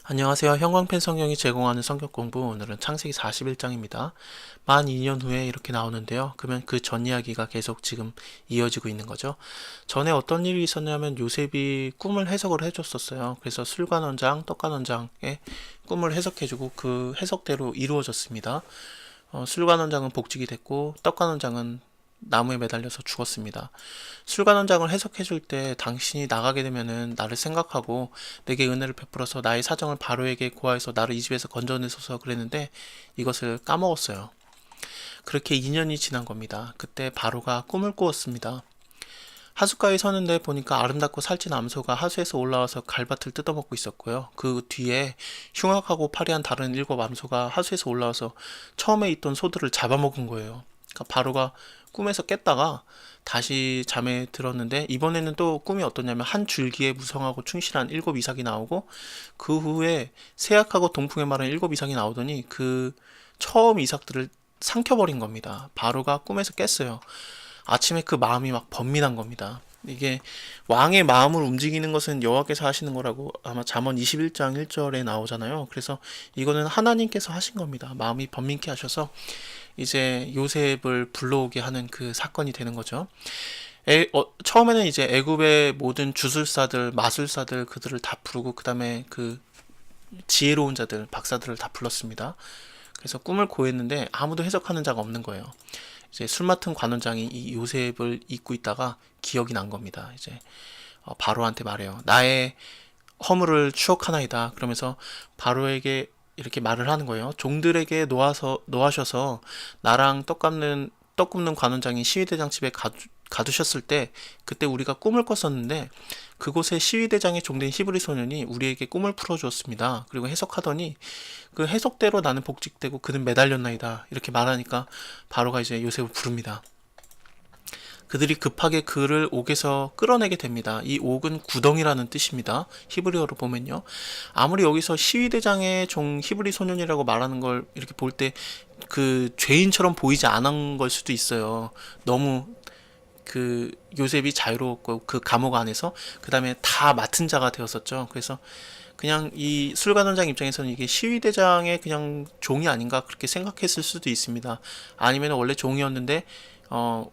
안녕하세요. 형광펜 성경이 제공하는 성경 공부, 오늘은 창세기 41장입니다. 만 2년 후에 이렇게 나오는데요. 그러면 그 전 이야기가 계속 지금 이어지고 있는 거죠. 전에 어떤 일이 있었냐면 요셉이 꿈을 해석을 해줬었어요. 그래서 술관원장, 떡관원장의 꿈을 해석해주고 그 해석대로 이루어졌습니다. 술관원장은 복직이 됐고 떡관원장은 나무에 매달려서 죽었습니다. 술관원장을 해석해줄 때 당신이 나가게 되면은 나를 생각하고 내게 은혜를 베풀어서 나의 사정을 바로에게 고하여서 나를 이 집에서 건져내소서 그랬는데 이것을 까먹었어요. 그렇게 2년이 지난 겁니다. 그때 바로가 꿈을 꾸었습니다. 하숫가에 서는데 보니까 아름답고 살찐 암소가 하수에서 올라와서 갈밭을 뜯어먹고 있었고요. 그 뒤에 흉악하고 파리한 다른 7 암소가 하수에서 올라와서 처음에 있던 소들을 잡아먹은 거예요. 그러니까 바로가 꿈에서 깼다가 다시 잠에 들었는데 이번에는 또 꿈이 어떠냐면 한 줄기에 무성하고 충실한 7 이삭이 나오고 그 후에 세약하고 동풍에 마른 7 이삭이 나오더니 그 처음 이삭들을 삼켜버린 겁니다. 바로가 꿈에서 깼어요. 아침에 그 마음이 막 번민한 겁니다. 이게 왕의 마음을 움직이는 것은 여호와께서 하시는 거라고 아마 잠언 21장 1절에 나오잖아요. 그래서 이거는 하나님께서 하신 겁니다. 마음이 번민케 하셔서 이제 요셉을 불러오게 하는 그 사건이 되는 거죠. 처음에는 이제 애굽의 모든 주술사들, 마술사들 그들을 다 부르고 그 다음에 그 지혜로운 자들, 박사들을 다 불렀습니다. 그래서 꿈을 고했는데 아무도 해석하는 자가 없는 거예요. 이제 술 맡은 관원장이 이 요셉을 잊고 있다가 기억이 난 겁니다. 이제 바로한테 말해요. 나의 허물을 추억하나이다. 그러면서 바로에게 이렇게 말을 하는 거예요. 종들에게 노하셔서 나랑 떡 굽는 관원장이 시위대장 집에 가두셨을 때 그때 우리가 꿈을 꿨었는데 그곳에 시위대장의 종된 히브리 소년이 우리에게 꿈을 풀어주었습니다. 그리고 해석하더니 그 해석대로 나는 복직되고 그는 매달렸나이다. 이렇게 말하니까 바로가 이제 요셉을 부릅니다. 그들이 급하게 그를 옥에서 끌어내게 됩니다. 이 옥은 구덩이라는 뜻입니다. 히브리어로 보면요. 아무리 여기서 시위대장의 종 히브리 소년이라고 말하는 걸 이렇게 볼 때 그 죄인처럼 보이지 않은 걸 수도 있어요. 너무 그 요셉이 자유로웠고 그 감옥 안에서 그 다음에 다 맡은 자가 되었었죠. 그래서 그냥 이 술관원장 입장에서는 이게 시위대장의 그냥 종이 아닌가 그렇게 생각했을 수도 있습니다. 아니면 원래 종이었는데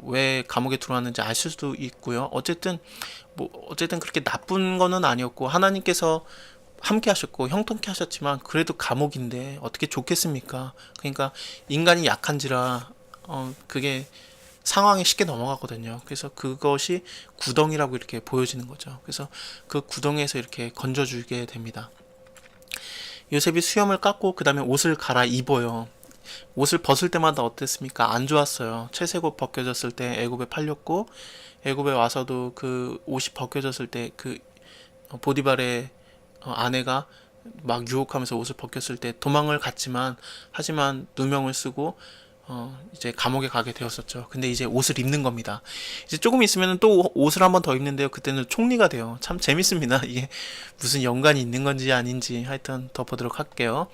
왜 감옥에 들어왔는지 알 수도 있고요. 어쨌든 그렇게 나쁜 거는 아니었고 하나님께서 함께 하셨고 형통케 하셨지만 그래도 감옥인데 어떻게 좋겠습니까? 그러니까 인간이 약한지라 그게 상황에 쉽게 넘어가거든요. 그래서 그것이 구덩이라고 이렇게 보여지는 거죠. 그래서 그 구덩이에서 이렇게 건져주게 됩니다. 요셉이 수염을 깎고 그 다음에 옷을 갈아입어요. 옷을 벗을 때마다 어땠습니까? 안 좋았어요. 채색옷 벗겨졌을 때 애굽에 팔렸고 애굽에 와서도 그 옷이 벗겨졌을 때 그 보디발의 아내가 막 유혹하면서 옷을 벗겼을 때 도망을 갔지만 하지만 누명을 쓰고 이제 감옥에 가게 되었었죠. 근데 이제 옷을 입는 겁니다. 이제 조금 있으면 또 옷을 한번 더 입는데요. 그때는 총리가 돼요. 참 재밌습니다. 이게 무슨 연관이 있는 건지 아닌지 하여튼 더 보도록 할게요.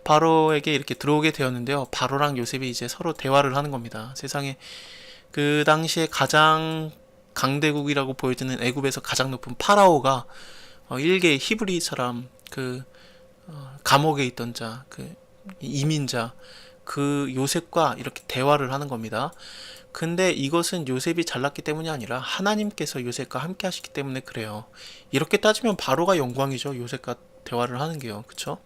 바로에게 이렇게 들어오게 되었는데요. 바로랑 요셉이 이제 서로 대화를 하는 겁니다. 세상에 그 당시에 가장 강대국이라고 보여지는 애굽에서 가장 높은 파라오가 일개 히브리 사람 그 감옥에 있던 자, 그 이민자 그 요셉과 이렇게 대화를 하는 겁니다. 근데 이것은 요셉이 잘났기 때문이 아니라 하나님께서 요셉과 함께 하시기 때문에 그래요. 이렇게 따지면 바로가 영광이죠. 요셉과 대화를 하는 게요. 그쵸?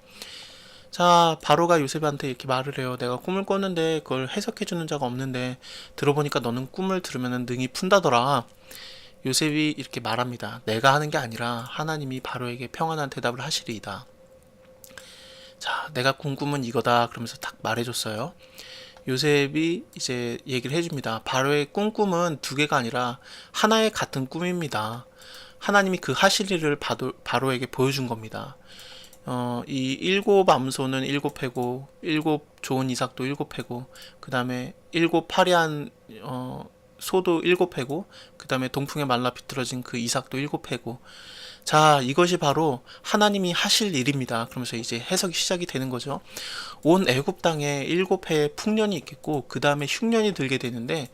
자, 바로가 요셉한테 이렇게 말을 해요. 내가 꿈을 꿨는데 그걸 해석해주는 자가 없는데 들어보니까 너는 꿈을 들으면 능히 푼다더라. 요셉이 이렇게 말합니다. 내가 하는 게 아니라 하나님이 바로에게 평안한 대답을 하시리이다. 자, 내가 꾼 꿈은 이거다. 그러면서 딱 말해줬어요. 요셉이 이제 얘기를 해줍니다. 바로의 꿈은 2개가 아니라 하나의 같은 꿈입니다. 하나님이 그 하실 일을 바로에게 보여준 겁니다. 이 7 암소는 7회고 7 좋은 이삭도 7회고 그 다음에 7 파리한 소도 7회고 그 다음에 동풍에 말라 비틀어진 그 이삭도 7회고 자, 이것이 바로 하나님이 하실 일입니다. 그러면서 이제 해석이 시작이 되는 거죠. 온 애굽 땅에 7해의 풍년이 있겠고 그 다음에 흉년이 들게 되는데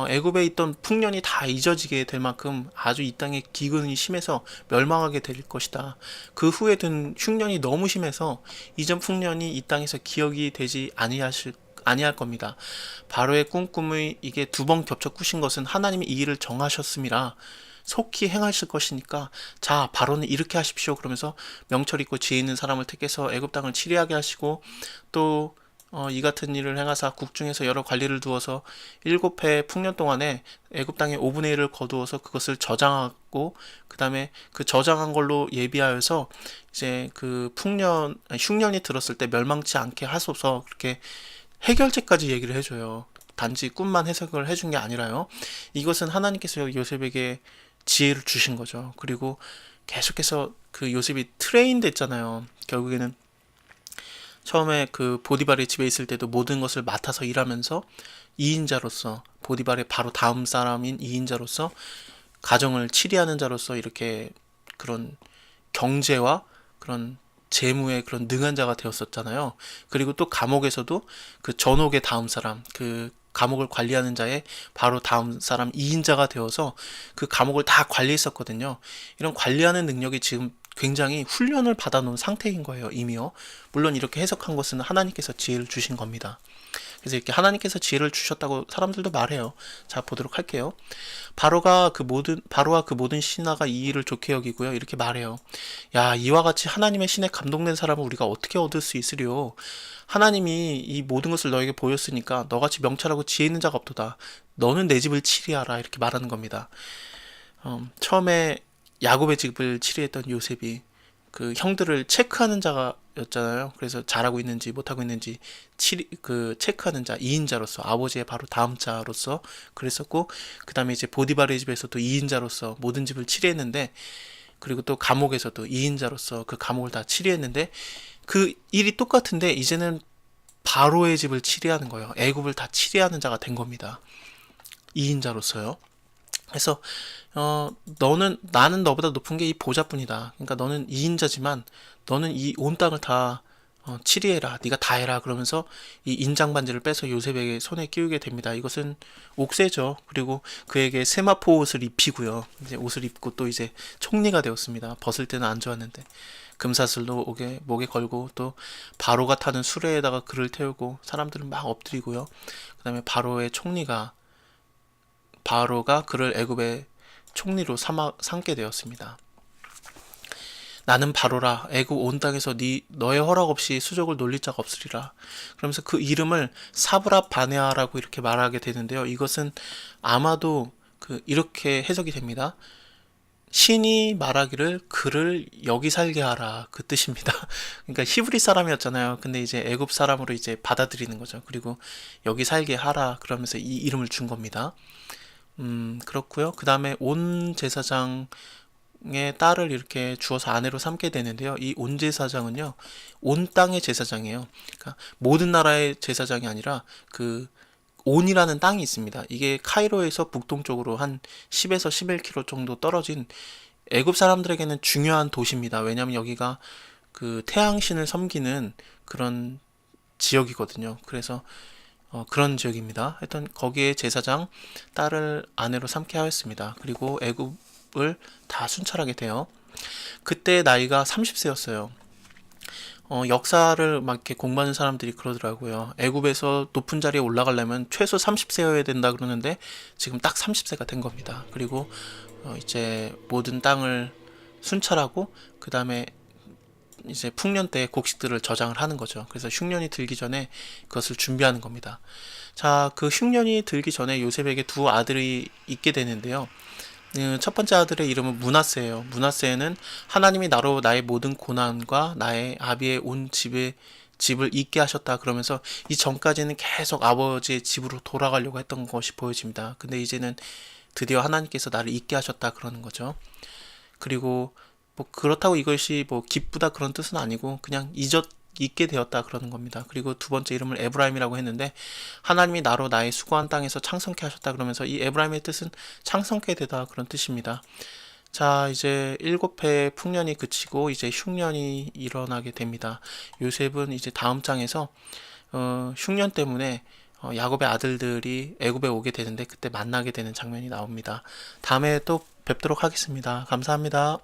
애굽에 있던 풍년이 다 잊어지게 될 만큼 아주 이 땅의 기근이 심해서 멸망하게 될 것이다. 그 후에 든 흉년이 너무 심해서 이전 풍년이 이 땅에서 기억이 되지 아니할 겁니다. 바로의 꿈꿈이 이게 두 번 겹쳐 꾸신 것은 하나님이 이 일을 정하셨음이라 속히 행하실 것이니까 자 바로는 이렇게 하십시오. 그러면서 명철 있고 지혜 있는 사람을 택해서 애굽 땅을 치리하게 하시고 또 이 같은 일을 행하사 국중에서 여러 관리를 두어서 7해 풍년 동안에 애굽 땅의 5분의 1을 거두어서 그것을 저장하고 그 다음에 그 저장한 걸로 예비하여서 이제 그 흉년이 들었을 때 멸망치 않게 하소서 그렇게 해결책까지 얘기를 해줘요. 단지 꿈만 해석을 해준 게 아니라요. 이것은 하나님께서 요셉에게 지혜를 주신 거죠. 그리고 계속해서 그 요셉이 트레인 됐잖아요. 결국에는 처음에 그 보디발의 집에 있을 때도 모든 것을 맡아서 일하면서 2인자로서 보디발의 바로 다음 사람인 2인자로서 가정을 치리하는 자로서 이렇게 그런 경제와 그런 재무의 그런 능한 자가 되었었잖아요. 그리고 또 감옥에서도 그 전옥의 다음 사람, 그 감옥을 관리하는 자의 바로 다음 사람 2인자가 되어서 그 감옥을 다 관리했었거든요. 이런 관리하는 능력이 지금 굉장히 훈련을 받아놓은 상태인 거예요, 이미요. 물론 이렇게 해석한 것은 하나님께서 지혜를 주신 겁니다. 그래서 이렇게 하나님께서 지혜를 주셨다고 사람들도 말해요. 자, 보도록 할게요. 바로와 그 모든 신하가 이 일을 좋게 여기고요. 이렇게 말해요. 야, 이와 같이 하나님의 신에 감동된 사람을 우리가 어떻게 얻을 수 있으리요? 하나님이 이 모든 것을 너에게 보였으니까 너같이 명철하고 지혜 있는 자가 없도다. 너는 내 집을 치리하라. 이렇게 말하는 겁니다. 처음에 야곱의 집을 치리했던 요셉이 그 형들을 체크하는 자였잖아요. 그래서 잘하고 있는지 못하고 있는지 체크하는 자, 2인자로서 아버지의 바로 다음 자로서 그랬었고, 그 다음에 이제 보디발의 집에서도 2인자로서 모든 집을 치리했는데, 그리고 또 감옥에서도 2인자로서 그 감옥을 다 치리했는데, 그 일이 똑같은데 이제는 바로의 집을 치리하는 거예요. 애굽을 다 치리하는 자가 된 겁니다. 2인자로서요. 그래서 나는 너보다 높은 게 이 보좌뿐이다. 그러니까 너는 2인자지만 너는 이 온 땅을 다 치리해라. 네가 다 해라. 그러면서 이 인장 반지를 빼서 요셉에게 손에 끼우게 됩니다. 이것은 옥새죠. 그리고 그에게 세마포 옷을 입히고요. 이제 옷을 입고 또 이제 총리가 되었습니다. 벗을 때는 안 좋았는데 금사슬로 목에 걸고 또 바로가 타는 수레에다가 그를 태우고 사람들은 막 엎드리고요. 그다음에 바로가 그를 애굽의 총리로 삼게 되었습니다. 나는 바로라. 애굽 온 땅에서 너의 허락 없이 수족을 놀릴 자가 없으리라. 그러면서 그 이름을 사브라 바네아라고 이렇게 말하게 되는데요. 이것은 아마도 이렇게 해석이 됩니다. 신이 말하기를 그를 여기 살게 하라, 그 뜻입니다. 그러니까 히브리 사람이었잖아요. 근데 이제 애굽 사람으로 이제 받아들이는 거죠. 그리고 여기 살게 하라 그러면서 이 이름을 준 겁니다. 그렇고요. 그 다음에 온 제사장의 딸을 이렇게 주어서 아내로 삼게 되는데요. 이 온 제사장은요, 온 땅의 제사장이에요. 그러니까 모든 나라의 제사장이 아니라 그 온이라는 땅이 있습니다. 이게 카이로에서 북동쪽으로 한 10에서 11km 정도 떨어진 애굽 사람들에게는 중요한 도시입니다. 왜냐하면 여기가 그 태양신을 섬기는 그런 지역이거든요. 그래서 그런 지역입니다. 하여튼 거기에 제사장 딸을 아내로 삼게 하였습니다. 그리고 애굽을 다 순찰하게 돼요. 그때 나이가 30세였어요. 역사를 막 이렇게 공부하는 사람들이 그러더라고요. 애굽에서 높은 자리에 올라가려면 최소 30세여야 된다 그러는데 지금 딱 30세가 된 겁니다. 그리고 이제 모든 땅을 순찰하고 그 다음에 이제 풍년 때 곡식들을 저장을 하는 거죠. 그래서 흉년이 들기 전에 그것을 준비하는 겁니다. 자, 그 흉년이 들기 전에 요셉에게 두 아들이 있게 되는데요. 첫 번째 아들의 이름은 므낫세예요. 므낫세는 하나님이 나로 나의 모든 고난과 나의 아비의 온 집을 잊게 하셨다 그러면서 이 전까지는 계속 아버지의 집으로 돌아가려고 했던 것이 보여집니다. 근데 이제는 드디어 하나님께서 나를 잊게 하셨다 그러는 거죠. 그리고 뭐 그렇다고 이것이 뭐 기쁘다 그런 뜻은 아니고 그냥 잊게 되었다 그러는 겁니다. 그리고 두 번째 이름을 에브라임이라고 했는데 하나님이 나로 나의 수고한 땅에서 창성케 하셨다 그러면서 이 에브라임의 뜻은 창성케 되다 그런 뜻입니다. 자, 이제 7해 풍년이 그치고 이제 흉년이 일어나게 됩니다. 요셉은 이제 다음 장에서 흉년 때문에 야곱의 아들들이 애굽에 오게 되는데 그때 만나게 되는 장면이 나옵니다. 다음에 또 뵙도록 하겠습니다. 감사합니다.